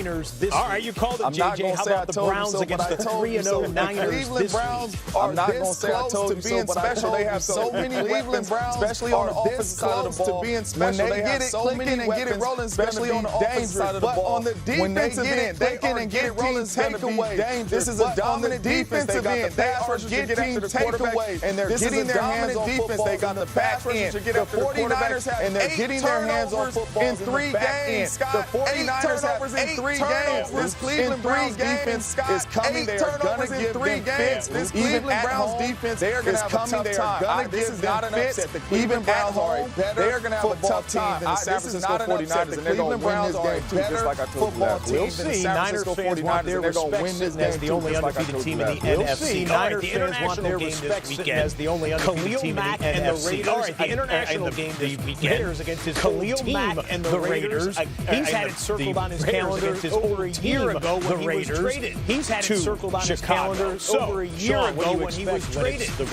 49ers this All right, you called it, JJ. How about the Browns against the 3-0 Niners Cleveland Browns are this close to being special. They have so many weapons, especially on the offensive side of the ball. To being special, they get it clicking and get it rolling, especially on the offensive side of the ball. But on the defensive end, they can get it rolling, takeaway. This is a dominant defensive end. They are getting takeaway, and they're getting their hands on football. They got the back end. The 49ers have and they're getting their hands on football in 3 games. The 49ers have 8 3 games. This Cleveland Browns defense is coming. They are going to give them fits. This Cleveland Browns defense is coming. They are going to give them fits. The Cleveland Browns are a better football team than the San Francisco 49ers, and they're going to win this game too, just like I told you last week. We'll see. Niners fans want their respect sitting as the only undefeated team in the NFC. Niners fans want their respect sitting as the only undefeated team in the NFC. All right, the international game this weekend against his Khalil Mack and the Raiders. He's had it circled on his calendar over a year ago when he was traded. He's had it circled on his calendar over a year ago when he was traded to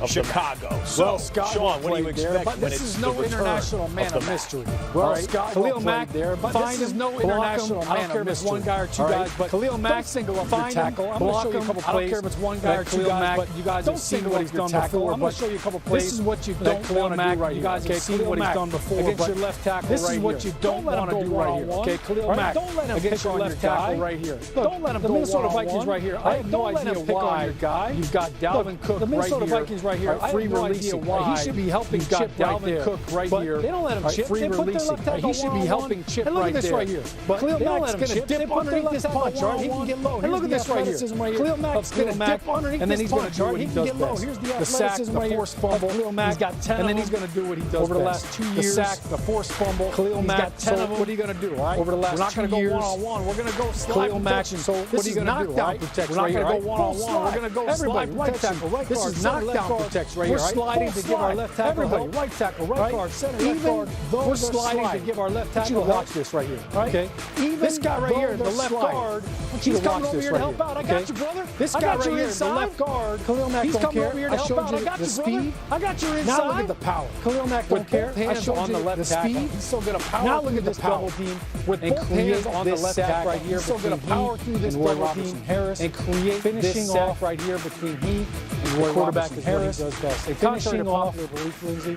Chicago. So, Sean, what do you expect when it's this is no international man of mystery. Well, Scott Khalil Mack there, but this is no international man of mystery. I don't care if it's one guy or two guys, but Khalil Mack single up your tackle. I'm going to show you a couple plays. I don't care if it's one guy or two guys, but you guys have seen what he's done before. I'm going to show you a couple plays. This is what you don't want to do right here. You guys have seen what he's done before against your left tackle. This is what you don't want to do right here. Okay, Khalil Mack against your left tackle right here. Don't let him go. The Minnesota Vikings right here. I have no idea why. You've got Dalvin Cook right here. The Minnesota Vikings right here. I have no idea why. He should be helping Chip Dalvin Cook right here. They don't let him chip. Free releasing. He should be helping Chip right there. And look at this right here. But Khalil Mack's going to dip underneath this punch, right? He can get low. And look at this right here. Khalil Mack's going to dip underneath this punch, and then he's going to do what he does best. Here's the sack, the forced fumble. Khalil Mack, he's got 10 and then he's going to do what he does over the last 2 years. The sack, the forced fumble. Khalil Mack, got 10 of them. What are you going to do, all right? Over the last 2 years. We're not going to go one-on-one. We're going to go slide Khalil Mack. So what are you going to do, right? We're not going to go one-on-one. We're going to go everybody right tackle, right guard. This is knockdown protection right here. We're sliding to give our left tackle everybody right tackle, right guard, center, left guard. We're sliding to give our left tackle. You watch this right here, okay? This guy right here, the left guard. He's coming over here to help out. I got you, brother. This guy right here, the left guard. Khalil Mack don't care. I showed you the speed. I got your inside. Now look at the power. Khalil Mack don't care. I showed you the speed. He's still going to power. Now look at this double team with both hands on the left tackle right here. He's still going to power through this double team Harris and create finishing off right here between he and Roy quarterback is Harris does best. Finishing off with belief, Lindsay.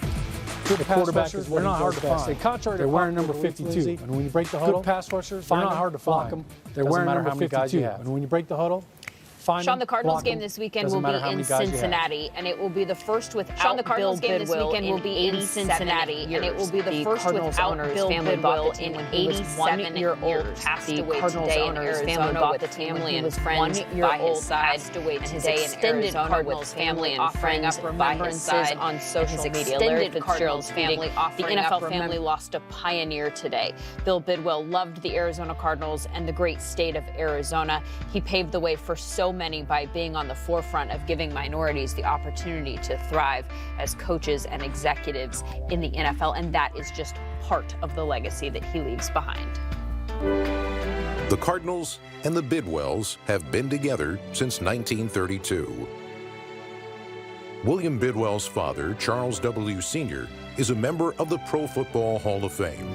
The quarterback is they're not hard to find. They're wearing number 52. And when you break the huddle, good pass rushers, they're not hard to block them. They're wearing number 52. And when you break the huddle, Sean, the Cardinals game this weekend will be in Cincinnati, and it will be the first without Bill Bidwill in Cincinnati, and it will be the first without Bill Bidwill in 87 years. Passed away today in Arizona with family and friends by his side, and his extended Cardinals family and friends by his side on social media. Larry Fitzgerald's family, the NFL family lost a pioneer today. Bill Bidwill loved the Arizona Cardinals and the great state of Arizona. He paved the way for so many by being on the forefront of giving minorities the opportunity to thrive as coaches and executives in the NFL, and that is just part of the legacy that he leaves behind. The Cardinals and the Bidwells have been together since 1932. William Bidwell's father, Charles W. Sr., is a member of the Pro Football Hall of Fame.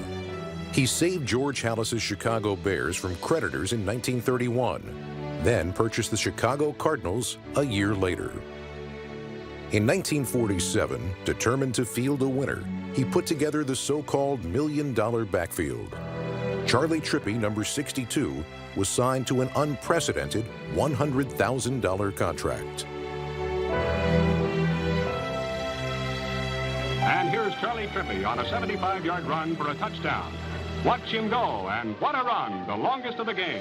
He saved George Halas's Chicago Bears from creditors in 1931. Then purchased the Chicago Cardinals a year later. In 1947, determined to field a winner, he put together the so-called $1 million backfield. Charlie Trippi, number 62, was signed to an unprecedented $100,000 contract. And here's Charlie Trippi on a 75-yard run for a touchdown. Watch him go, and what a run, the longest of the game.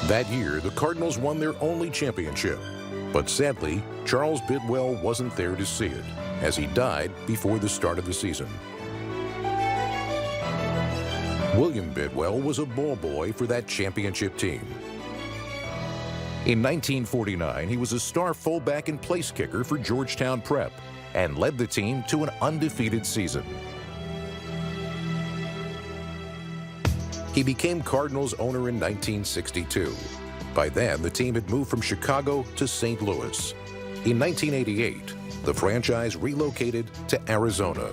That year, the Cardinals won their only championship. But sadly, Charles Bidwell wasn't there to see it, as he died before the start of the season. William Bidwell was a ball boy for that championship team. In 1949, he was a star fullback and place kicker for Georgetown Prep and led the team to an undefeated season. He became Cardinals owner in 1962. By then, the team had moved from Chicago to St. Louis. In 1988, the franchise relocated to Arizona.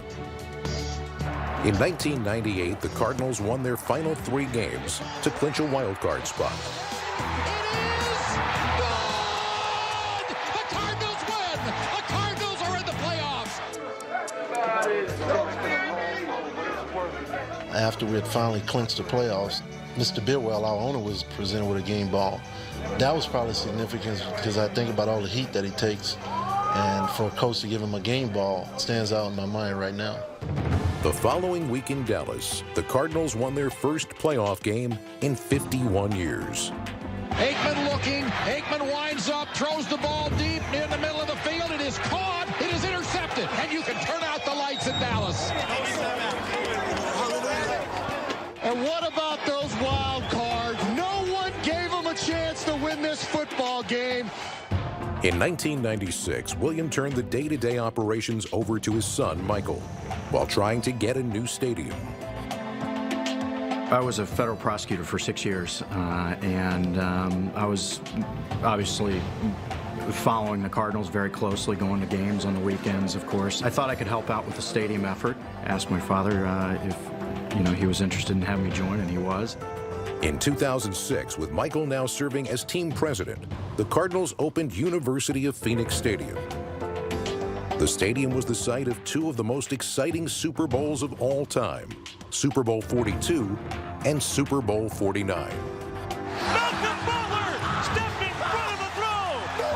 In 1998, the Cardinals won their final 3 games to clinch a wild card spot. The Cardinals win! The Cardinals are in the playoffs! After we had finally clinched the playoffs, Mr. Bidwell, our owner, was presented with a game ball. That was probably significant because I think about all the heat that he takes, and for a coach to give him a game ball stands out in my mind right now. The following week in Dallas, the Cardinals won their first playoff game in 51 years. Aikman looking. Aikman winds up, throws the ball deep in the middle of the field. It is caught. It is intercepted. And you can turn out the lights in Dallas. And what about those wild cards? No one gave them a chance to win this football game. In 1996, William turned the day-to-day operations over to his son, Michael, while trying to get a new stadium. I was a federal prosecutor for 6 years, and I was obviously following the Cardinals very closely, going to games on the weekends, of course. I thought I could help out with the stadium effort. Asked my father if he was interested in having me join, and he was. In 2006, with Michael now serving as team president, the Cardinals opened University of Phoenix Stadium. The stadium was the site of 2 of the most exciting Super Bowls of all time, Super Bowl 42 and Super Bowl 49. Malcolm Butler stepped in front of the throw! No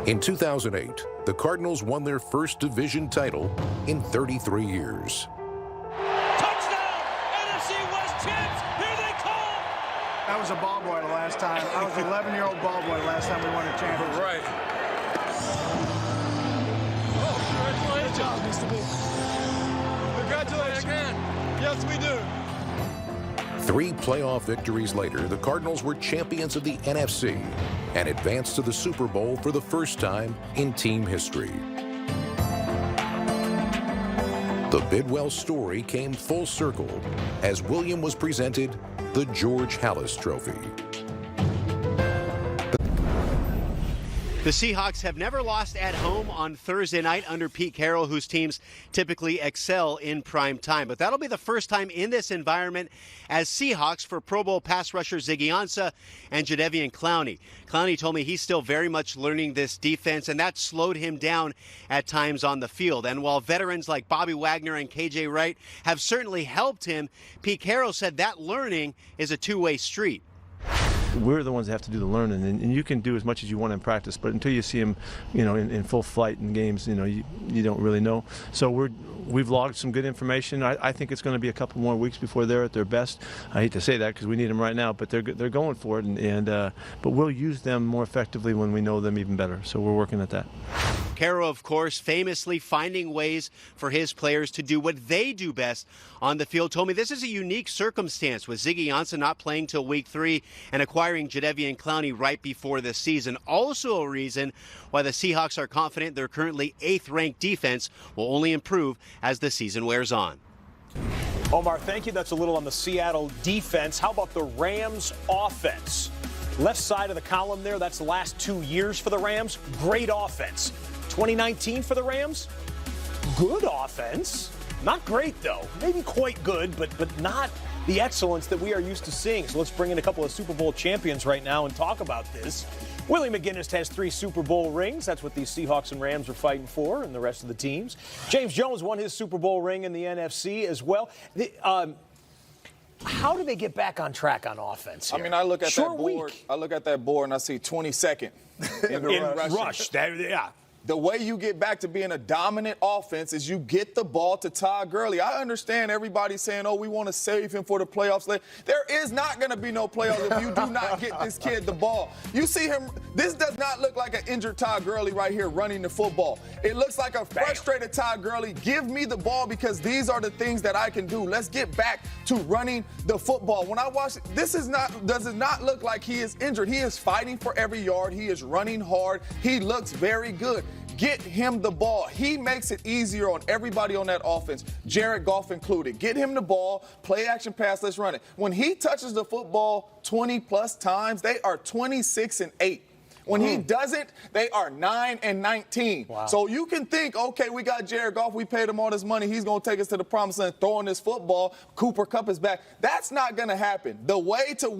way! In 2008, the Cardinals won their first division title in 33 years. I was a ball boy the last time. I was an 11-year-old ball boy the last time we won a championship. Right. Oh, congratulations. Good job, Mr. B. Congratulations again. Yes, we do. 3 playoff victories later, the Cardinals were champions of the NFC and advanced to the Super Bowl for the first time in team history. The Bidwell story came full circle as William was presented the George Halas Trophy. The Seahawks have never lost at home on Thursday night under Pete Carroll, whose teams typically excel in prime time. But that'll be the first time in this environment as Seahawks for Pro Bowl pass rusher Ziggy Ansah and Jadeveon Clowney. Clowney told me he's still very much learning this defense, and that slowed him down at times on the field. And while veterans like Bobby Wagner and KJ Wright have certainly helped him, Pete Carroll said that learning is a two-way street. We're the ones that have to do the learning, and you can do as much as you want in practice, but until you see them, in full flight in games, you don't really know. So we've logged some good information. I think it's going to be a couple more weeks before they're at their best. I hate to say that because we need them right now, but they're going for it, but we'll use them more effectively when we know them even better. So we're working at that. Carroll, of course, famously finding ways for his players to do what they do best on the field, told me this is a unique circumstance with Ziggy Ansah not playing till week 3 and acquiring Jadeveon Clowney right before the season. Also a reason why the Seahawks are confident their currently 8th-ranked defense will only improve as the season wears on. Omar, thank you. That's a little on the Seattle defense. How about the Rams offense? Left side of the column there, that's the last 2 years for the Rams. Great offense. 2019 for the Rams, good offense. Not great, though. Maybe quite good, but not the excellence that we are used to seeing. So let's bring in a couple of Super Bowl champions right now and talk about this. Willie McGinnis has 3 Super Bowl rings. That's what these Seahawks and Rams are fighting for, and the rest of the teams. James Jones won his Super Bowl ring in the NFC as well. How do they get back on track on offense here? I mean, I look at that board. I look at that board and I see 22nd in the rush. Yeah. The way you get back to being a dominant offense is you get the ball to Todd Gurley. I understand everybody saying, we want to save him for the playoffs. There is not going to be no playoffs if you do not get this kid the ball. You see him, this does not look like an injured Todd Gurley right here running the football. It looks like a frustrated Todd Gurley. Give me the ball because these are the things that I can do. Let's get back to running the football. When I watch it, does not look like he is injured. He is fighting for every yard. He is running hard. He looks very good. Get him the ball. He makes it easier on everybody on that offense, Jared Goff included. Get him the ball, play action pass, let's run it. When he touches the football 20-plus times, they are 26-8. When he does it, they are 9-19. Wow. So you can think, okay, we got Jared Goff, we paid him all this money, he's going to take us to the promised land, throwing this football, Cooper Kupp is back. That's not going to happen. The way to win